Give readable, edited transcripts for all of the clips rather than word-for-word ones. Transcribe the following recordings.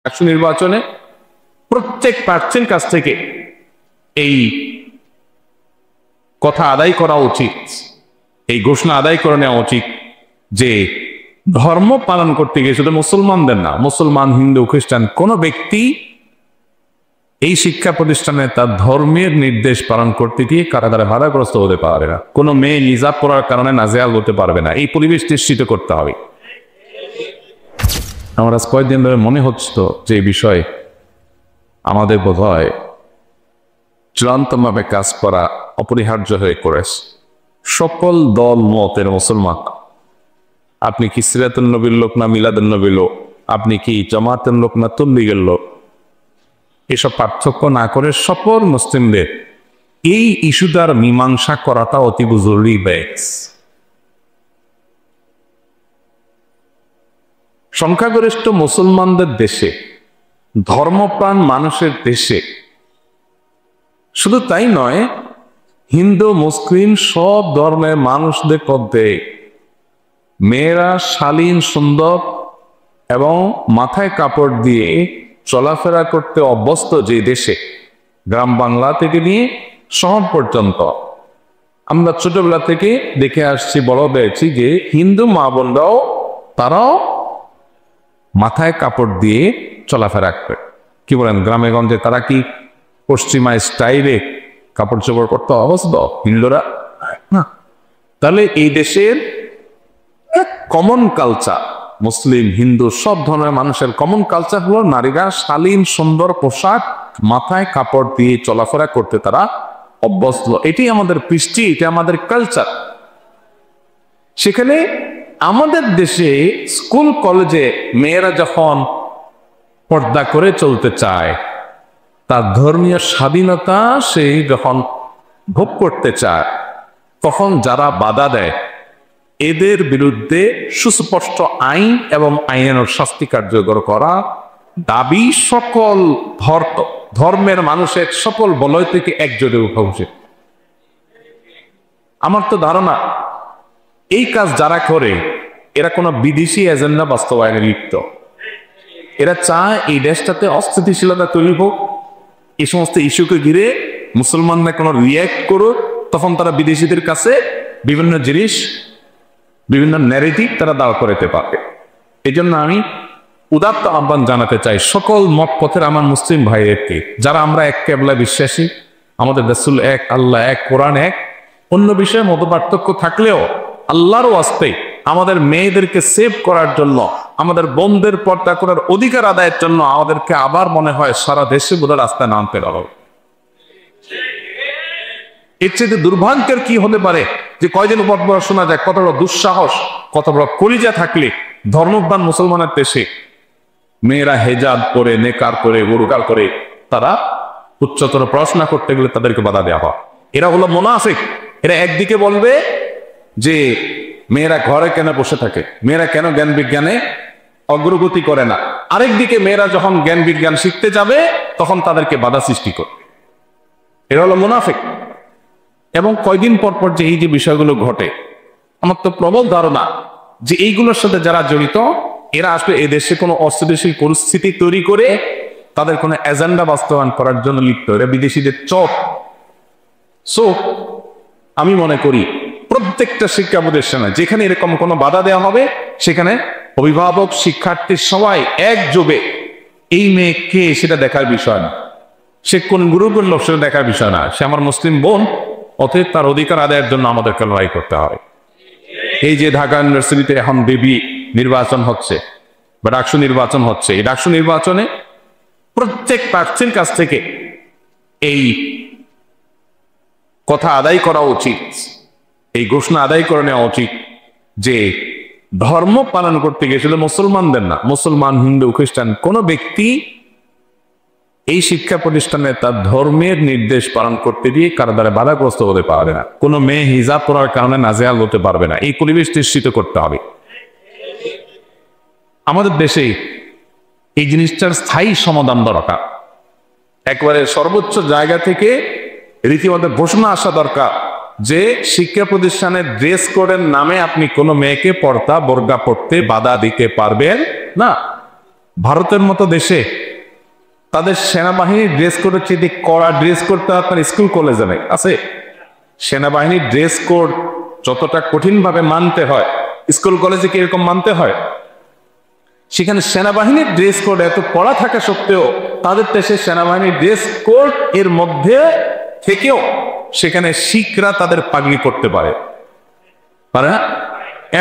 ডাকসু নির্বাচনে প্রত্যেক প্রার্থীর কাছ থেকে এই কথা আদায় করা উচিত, এই ঘোষণা আদায় করে নেওয়া উচিত যে ধর্ম পালন করতে গিয়ে শুধু মুসলমানদের না, মুসলমান, হিন্দু, খ্রিস্টান কোন ব্যক্তি এই শিক্ষা প্রতিষ্ঠানে তার ধর্মের নির্দেশ পালন করতে গিয়ে কারাগারে বাধাগ্রস্ত হতে পারবে না। কোনো মেয়ে নিজাব পড়ার কারণে নাজেহাল হতে পারবে না। এই পরিবেশ নিশ্চিত করতে হবে। আমার আজ কয়েকদিন ধরে মনে হচ্ছে যে এই বিষয়ে আমাদের বোধহয় চূড়ান্তভাবে কাজ করা অপরিহার্য হয়ে পড়েছে। সকল দল মতের মুসলমান, আপনি কি সিরাতুন নবীর লোক না মিলাদুন নবীর লোক, আপনি কি জামাতের লোক না তবলিগের লোক, এসব পার্থক্য না করে সকল মুসলিমদের এই ইস্যুটার মীমাংসা করাটা অতীব জরুরি ব্যাস। সংখ্যাগরিষ্ঠ মুসলমানদের দেশে, ধর্মপ্রাণ মানুষের দেশে, শুধু তাই নয়, হিন্দু মুসলিম সব ধর্মের মানুষদের মধ্যে মেয়েরা শালীন সুন্দর এবং মাথায় কাপড় দিয়ে চলাফেরা করতে অভ্যস্ত যে দেশে, গ্রাম বাংলা থেকে নিয়ে শহর পর্যন্ত আমরা ছোটবেলা থেকে দেখে আসছি, বড় হয়েছি যে হিন্দু মা বোনরাও তারাও মাথায় কাপড় দিয়ে চলাফেরা করে। কি বলেন, গ্রামে গঞ্জে তারা কি পশ্চিমা স্টাইলে কাপড় চোপড় করতে অভ্যস্ত হিন্দুরা? না। তাহলে এই দেশের কমন কালচার, মুসলিম হিন্দু সব ধরনের মানুষের কমন কালচার হলো নারীরা শালীন সুন্দর পোশাক, মাথায় কাপড় দিয়ে চলাফেরা করতে তারা অভ্যস্ত। এটি আমাদের কৃষ্টি, এটি আমাদের কালচার। সেখানে আমাদের দেশে স্কুল কলেজে মেয়েরা যখন পর্দা করে চলতে চায়, তার ধর্মীয় স্বাধীনতা সে যখন ভোগ করতে চায়, তখন যারা বাধা দেয় এদের বিরুদ্ধে সুস্পষ্ট আইন এবং আইনের শাস্তি কার্যকর করা দাবি সকল ধর্মের মানুষের সকল বলয় থেকে একজোটে উঠা উচিত। আমার তো ধারণা এই কাজ যারা করে এরা কোনো বিদেশি এজেন্ডা বাস্তবায়নে লিপ্ত। এরা চায় এই দেশটাতে অস্থিতিশীলতা তৈরি হোক, এই সমস্ত ইস্যুকে ঘিরে মুসলমানরা কোনো রিয়্যাক্ট করুক, তখন তারা বিদেশিদের কাছে বিভিন্ন জিনিস, বিভিন্ন ন্যারেটিভ তারা দাঁড় করাতে পারবে। এই জন্য আমি উদাত্ত আহ্বান জানাতে চাই সকল মত পথের আমার মুসলিম ভাইদেরকে, যারা আমরা এক কেবলায় বিশ্বাসী, আমাদের রাসূল এক, আল্লাহ এক, কোরআন এক, অন্য বিষয়ে মত পার্থক্য থাকলেও আল্লাহর ওয়াস্তে আমাদের মেয়েদেরকে সেভ করার জন্য, আমাদের বোনদের পর্দা করার অধিকার আদায়ের জন্য আমাদেরকে আবার মনে হয় সারা দেশে বোধহয় রাস্তায় নামতে হবে। এর চেয়ে দুর্ভাগ্যের কি হতে পারে যে কয়দিন পর পর শোনা যায় কত বড় দুঃসাহস, কত বড় কলিজা থাকলে ধর্মপ্রাণ মুসলমানের দেশে মেয়েরা হেজাব করে, নেকার করে, বুরকা করে তারা উচ্চতর পড়াশোনা করতে গেলে তাদেরকে বাধা দেওয়া হয়। এরা হলো মুনাফিক। এরা একদিকে বলবে যে মেয়েরা ঘরে কেন বসে থাকে, মেয়েরা কেন জ্ঞান বিজ্ঞানে অগ্রগতি করে না, আরেকদিকে মেয়েরা যখন জ্ঞান বিজ্ঞান শিখতে যাবে তখন তাদেরকে বাধা সৃষ্টি করে। এরা হলো মুনাফিক। এবং কয়দিন পর পর যে এই যে বিষয়গুলো ঘটে, আমার তো প্রবল ধারণা যে এইগুলোর সাথে যারা জড়িত এরা আসলে এই দেশে কোনো অস্থিতিশীল পরিস্থিতি তৈরি করে তাদের কোনো এজেন্ডা বাস্তবায়ন করার জন্য লিপ্ত। এরা বিদেশিদের চোখ। সো আমি মনে করি প্রত্যেকটা শিক্ষা প্রতিষ্ঠানে যেখানে এরকম কোনো বাধা দেওয়া হবে সেখানে অভিভাবক, শিক্ষার্থী সবাই একযোগে এই মেয়েকে সেটা দেখার বিষয় না, সে কোন গ্রুপের লোক সেটা দেখার বিষয় না, সে আমার মুসলিম বোন, অতএব তার অধিকার আদায়ের জন্য আমাদেরকে লড়াই করতে হবে। এই যে ঢাকা ইউনিভার্সিটিতে এখন বিবি নির্বাচন হচ্ছে বা ডাকসু নির্বাচন হচ্ছে, এই ডাকসু নির্বাচনে প্রত্যেক প্রার্থীর কাছ থেকে এই কথা আদায় করা উচিত, এই ঘোষণা আদায় করে নেওয়া উচিত যে ধর্ম পালন করতে গিয়েছিল মুসলমানদের না, মুসলমান, হিন্দু, খ্রিস্টান কোন ব্যক্তি এই শিক্ষা প্রতিষ্ঠানে তার ধর্মের নির্দেশ পালন করতে গিয়ে কারাগারে বাধাগ্রস্ত হতে পারবে না। কোনো মেয়ে হিজাব পরার কারণে নাজেহাল হতে পারবে না। এই পরিবেশ নিশ্চিত করতে হবে। আমাদের দেশে এই জিনিসটার স্থায়ী সমাধান দরকার। একবারে সর্বোচ্চ জায়গা থেকে রীতিমতো ঘোষণা আসা দরকার যে শিক্ষা প্রতিষ্ঠানের ড্রেস কোডের নামে আপনি কোনো মেয়েকে পর্দা বোরকা পড়তে বাধা দিতে পারবেন না। ভারতের মতো দেশে তাদের সেনাবাহিনীর ড্রেস কোডের চেয়ে কড়া ড্রেস কোড তো আপনার স্কুল কলেজে নেই আছে। সেনাবাহিনীর ড্রেস কোড যতটা কঠিনভাবে মানতে হয়, স্কুল কলেজে কি এরকম মানতে হয়? সেখানে সেনাবাহিনীর ড্রেস কোড এত কড়া থাকা সত্ত্বেও তাদের দেশে সেনাবাহিনীর ড্রেস কোড এর মধ্যে থেকেও সেখানে শিখরা তাদের পাগড়ি করতে পারে না?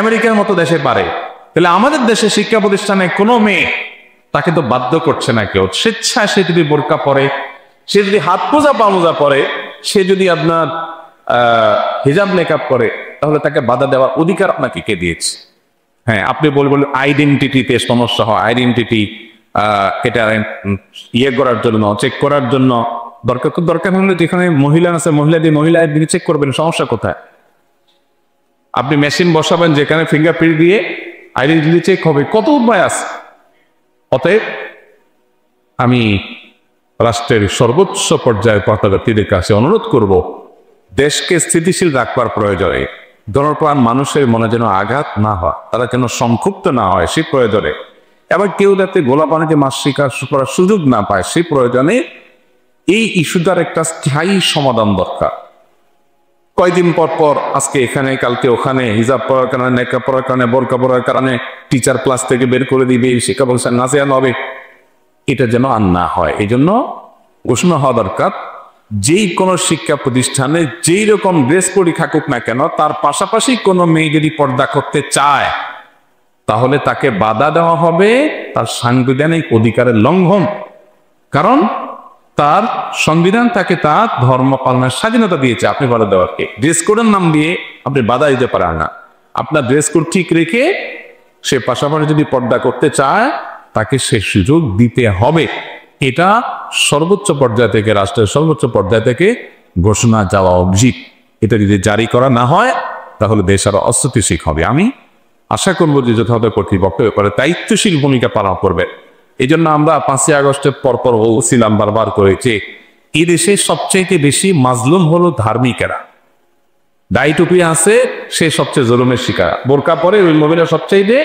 আমেরিকার মতো দেশে পারে। তাহলে আমাদের দেশে শিক্ষা প্রতিষ্ঠানে কোনো মেয়ে, তাকে তো বাধ্য করছে না কেউ, স্বেচ্ছায় সে যদি বোরকা পরে, সে যদি হাত মোজা পা মোজা পরে, সে যদি আপনার হিজাব মেকআপ করে, তাহলে তাকে বাধা দেওয়ার অধিকার আপনাকে কে দিয়েছে? হ্যাঁ, আপনি বলবেন আইডেন্টিটিতে সমস্যা হয়, আইডেন্টিটি এটা ইয়ে করার জন্য, চেক করার জন্য দরকার হলে যেখানে মহিলা আছে মহিলা দিকে চেক করবেন, সমস্যা কোথায়? আপনি মেশিন বসাবেন যেখানে ফিঙ্গারপ্রিন্ট দিয়ে আইডেন্টিটি চেক হবে, কত উপায় আছে। অতএব আমি রাষ্ট্রের সর্বোচ্চ পর্যায়ে পতাকাতীদের কাছে অনুরোধ করব, দেশকে স্থিতিশীল রাখবার প্রয়োজনে ধর্মপ্রাণ মানুষের মনে যেন আঘাত না হয়, তারা যেন সংক্ষুব্ধ না হয়, সেই প্রয়োজনে, এবার কেউ যাতে গোলা পানিতে মাছ শিকার করার সুযোগ না পায়, সেই প্রয়োজনে এই ইস্যুটার একটা স্থায়ী সমাধান দরকার। কয়দিন পর পর আজকে এখানে কালকে ওখানে, হিজাব পড়ার কারণে, নেকাব পড়ার কারণে, বোরকা পড়ার কারণে টিচার ক্লাস থেকে বের করে দিবে, শিক্ষা প্রতিষ্ঠান নাজেহাল হবে, এটা যেন আর না হয়। এই জন্য ঘোষণা হওয়া দরকার, যেই কোনো শিক্ষা প্রতিষ্ঠানে যেই রকম ড্রেস কোডই থাকুক না কেন, তার পাশাপাশি কোনো মেয়ে যদি পর্দা করতে চায় তাহলে তাকে বাধা দেওয়া হবে, তার সাংবিধানিক অধিকারের লঙ্ঘন। কারণ তার সংবিধান তাকে তার ধর্ম পালনের স্বাধীনতা দিয়েছে, আপনি বাধা দেওয়াকে ড্রেস কোডের নাম দিয়ে আপনি বাধা দিতে পারেন না। আপনার ড্রেস কোড ঠিক রেখে সে পাশাপাশি যদি পর্দা করতে চায় তাকে সে সুযোগ দিতে হবে। এটা সর্বোচ্চ পর্যায় থেকে, রাষ্ট্রের সর্বোচ্চ পর্যায় থেকে ঘোষণা যাওয়া উচিত। এটা যদি জারি করা না হয় তাহলে দেশ আরো অস্থিতিশীল হবে। আমি আশা করবো যে যথাযথ কর্তৃপক্ষ ব্যাপারে দায়িত্বশীল ভূমিকা পালন করবে। এই জন্য আমরা 5ই আগস্টের পরপর বলছিলাম বারবার করে যে এই দেশে সবচেয়ে বেশি মাজলুম হলো ধার্মিকেরা। দায়ী টুপি আছে, সে সবচেয়ে জুলুমের শিকার। বোরকা পরে ওই মহিলা সবচেয়ে,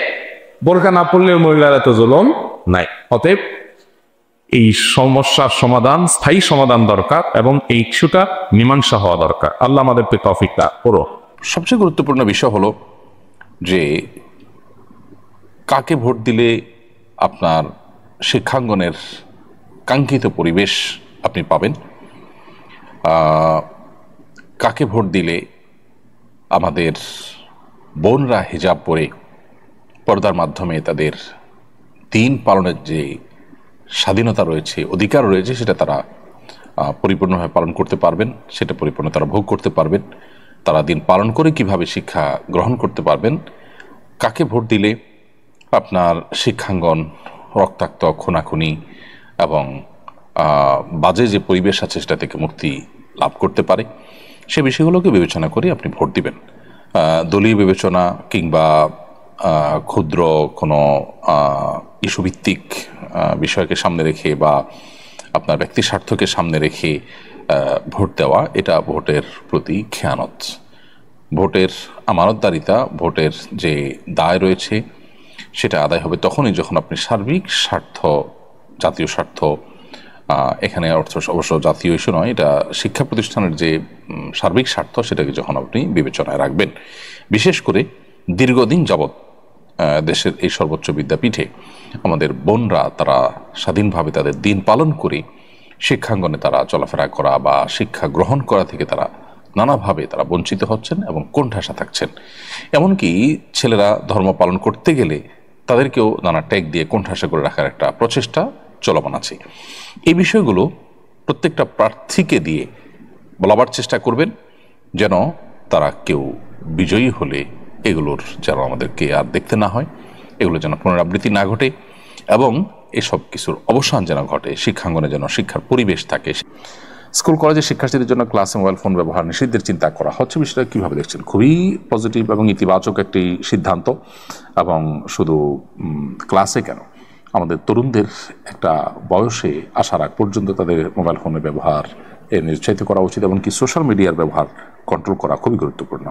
বোরকা না পড়লে ওই মহিলার এত জুলুম নাই। অতএব এই সমস্যার সমাধান, স্থায়ী সমাধান দরকার এবং এই ইস্যুটা মীমাংসা হওয়া দরকার। আল্লাহ আমাদেরকে তৌফিক দান করুন। সবচেয়ে গুরুত্বপূর্ণ বিষয় হলো যে কাকে ভোট দিলে আপনার শিক্ষাঙ্গনের কাঙ্ক্ষিত পরিবেশ আপনি পাবেন, কাকে ভোট দিলে আমাদের বোনরা হিজাব পরে পর্দার মাধ্যমে তাদের দিন পালনের যে স্বাধীনতা রয়েছে, অধিকার রয়েছে, সেটা তারা পরিপূর্ণভাবে পালন করতে পারবেন, সেটা পরিপূর্ণ তারা ভোগ করতে পারবেন। তারা দিন পালন করে কিভাবে শিক্ষা গ্রহণ করতে পারবেন, কাকে ভোট দিলে আপনার শিক্ষাঙ্গন রক্তাক্ত, খুনাখুনি এবং বাজে যে পরিবেশ আছে সেটা থেকে মুক্তি লাভ করতে পারে, সে বিষয়গুলোকে বিবেচনা করে আপনি ভোট দিবেন। দলীয় বিবেচনা কিংবা ক্ষুদ্র কোনো ইস্যুভিত্তিক বিষয়কে সামনে রেখে বা আপনার ব্যক্তি স্বার্থকে সামনে রেখে ভোট দেওয়া, এটা ভোটের প্রতি খেয়ানত। ভোটের আমানতদারিতা, ভোটের যে দায় রয়েছে সেটা আদায় হবে তখনই যখন আপনি সার্বিক স্বার্থ, জাতীয় স্বার্থ, এখানে অবশ্য জাতীয় ইস্যু নয়, এটা শিক্ষা প্রতিষ্ঠানের যে সার্বিক স্বার্থ সেটাকে যখন আপনি বিবেচনায় রাখবেন। বিশেষ করে দীর্ঘদিন যাবৎ দেশের এই সর্বোচ্চ বিদ্যাপীঠে আমাদের বোনরা তারা স্বাধীনভাবে তাদের দিন পালন করে শিক্ষাঙ্গনে তারা চলাফেরা করা বা শিক্ষা গ্রহণ করা থেকে তারা নানাভাবে তারা বঞ্চিত হচ্ছেন এবং কোণঠাসা থাকছেন। এমনকি ছেলেরা ধর্ম পালন করতে গেলে তাদেরকেও নানা ট্যাগ দিয়ে কোণঠাসা করে রাখার একটা প্রচেষ্টা চলমান আছে। এই বিষয়গুলো প্রত্যেকটা প্রার্থীকে দিয়ে বলাবার চেষ্টা করবেন যেন তারা কেউ বিজয়ী হলে এগুলোর যেন আমাদেরকে আর দেখতে না হয়, এগুলো যেন পুনরাবৃত্তি না ঘটে এবং এসব কিছুর অবসান যেন ঘটে, শিক্ষাঙ্গনে যেন শিক্ষার পরিবেশ থাকে। স্কুল কলেজের শিক্ষার্থীদের জন্য ক্লাসে মোবাইল ফোন ব্যবহার নিষিদ্ধের চিন্তা করা হচ্ছে, বিষয়টা কীভাবে দেখছেন? খুবই পজিটিভ এবং ইতিবাচক একটি সিদ্ধান্ত। এবং শুধু ক্লাসে কেন, আমাদের তরুণদের একটা বয়সে আসার আগ পর্যন্ত তাদের মোবাইল ফোনের ব্যবহার নিরুৎসাহিত করা উচিত, এমনকি সোশ্যাল মিডিয়ার ব্যবহার কন্ট্রোল করা খুবই গুরুত্বপূর্ণ।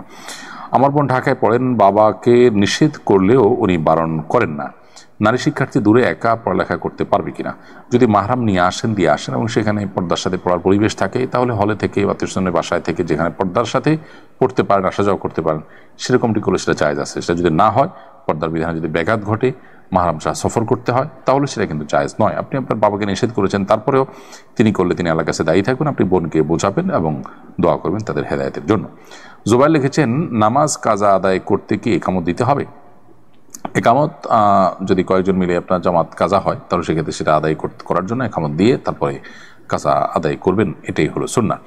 আমার বোন ঢাকায় পড়েন, বাবাকে নিষেধ করলেও উনি বারণ করেন না, নারী শিক্ষার্থী দূরে একা পড়ালেখা করতে পারবে কিনা, যদি মাহরাম নিয়ে আসেন দিয়ে আসেন এবং সেখানে পর্দার সাথে পড়ার পরিবেশ থাকে, তাহলে হলে থেকে বা আত্মীয়স্বজনের বাসায় থেকে যেখানে পর্দার সাথে পড়তে পারেন, আসা যাওয়া করতে পারেন, সেরকমটি করলে সেটা জায়েজ আছে। সেটা যদি না হয়, পর্দার বিধানে যদি ব্যাঘাত ঘটে, মাহরাম ছাড়া সফর করতে হয়, তাহলে সেটা কিন্তু জায়েজ নয়। আপনি আপনার বাবাকে নিষেধ করেছেন, তারপরেও তিনি করলে তিনি আল্লাহর কাছে দায়ী থাকবেন। আপনি বোনকে বোঝাবেন এবং দোয়া করবেন তাদের হেদায়েতের জন্য। জুবাইর লিখেছেন, নামাজ কাজা আদায় করতে কি একামত দিতে হবে? একামত যদি কয়েকজন মিলে আপনার জামাত কাজা হয়, তাহলে সেক্ষেত্রে সেটা আদায় করার জন্য একামত দিয়ে তারপরে কাজা আদায় করবেন, এটাই হলো সুন্নাহ।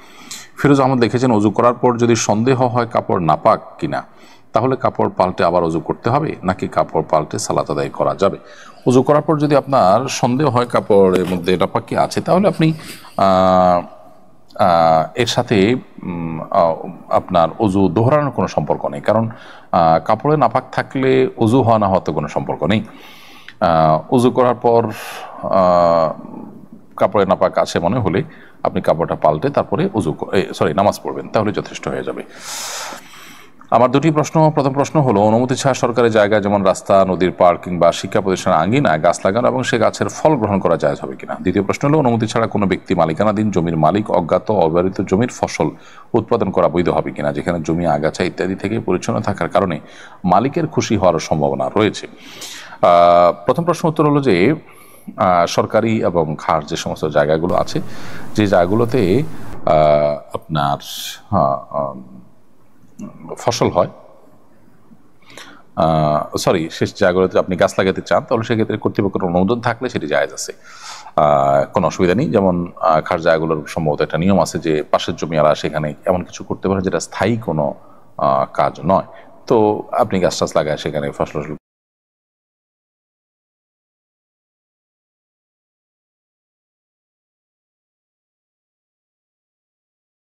ফিরোজ আহমদ লিখেছেন, অজু করার পর যদি সন্দেহ হয় কাপড় নাপাক কিনা, তাহলে কাপড় পাল্টে আবার অজু করতে হবে, নাকি কাপড় পাল্টে সালাত আদায় করা যাবে? অজু করার পর যদি আপনার সন্দেহ হয় কাপড়ের মধ্যে নাপাক কি আছে, তাহলে আপনি এর সাথে আপনার অজু দোহরানোর কোনো সম্পর্ক নেই, কারণ কাপড়ে নাপাক থাকলে অজু হওয়া না হওয়াতে কোনো সম্পর্ক নেই। অজু করার পর কাপড়ে নাপাক আছে মনে হলে আপনি কাপড়টা পাল্টে তারপরে নামাজ পড়বেন, তাহলে যথেষ্ট হয়ে যাবে। আমার দুটি প্রশ্ন। প্রথম প্রশ্ন হলো, অনুমতি ছাড়া সরকারি জায়গায় যেমন রাস্তা, নদীর পাড় কিংবা শিক্ষা প্রতিষ্ঠানের আঙ্গিনায় গাছ লাগানো এবং সে গাছের ফল গ্রহণ করা জায়েজ হবে কিনা? দ্বিতীয় প্রশ্ন হলো, অনুমতি ছাড়া কোনো ব্যক্তি মালিকানাধীন জমির মালিক অজ্ঞাত অব্যবহৃত জমির ফসল উৎপাদন করা বৈধ হবে কিনা, যেখানে জমি আগাছা ইত্যাদি থেকে পরিচ্ছন্ন থাকার কারণে মালিকের খুশি হওয়ার সম্ভাবনা রয়েছে? প্রথম প্রশ্ন উত্তর হলো যে, সরকারি এবং খাস যে সমস্ত জায়গাগুলো আছে, যে জায়গাগুলোতে আপনার ফসল হয়, শেষ জায়গাগুলোতে আপনি গাছ লাগাতে চান, তাহলে সেক্ষেত্রে কর্তৃপক্ষের অনুমোদন থাকলে সেটি জায়েজ আছে, কোনো অসুবিধা নেই। যেমন খাস জায়গাগুলোর সম্ভবত একটা নিয়ম আছে যে পাশের জমিওয়ালা সেখানে এমন কিছু করতে পারে যেটা স্থায়ী কোনো কাজ নয়, তো আপনি গাছ টাছ লাগায় সেখানে ফসল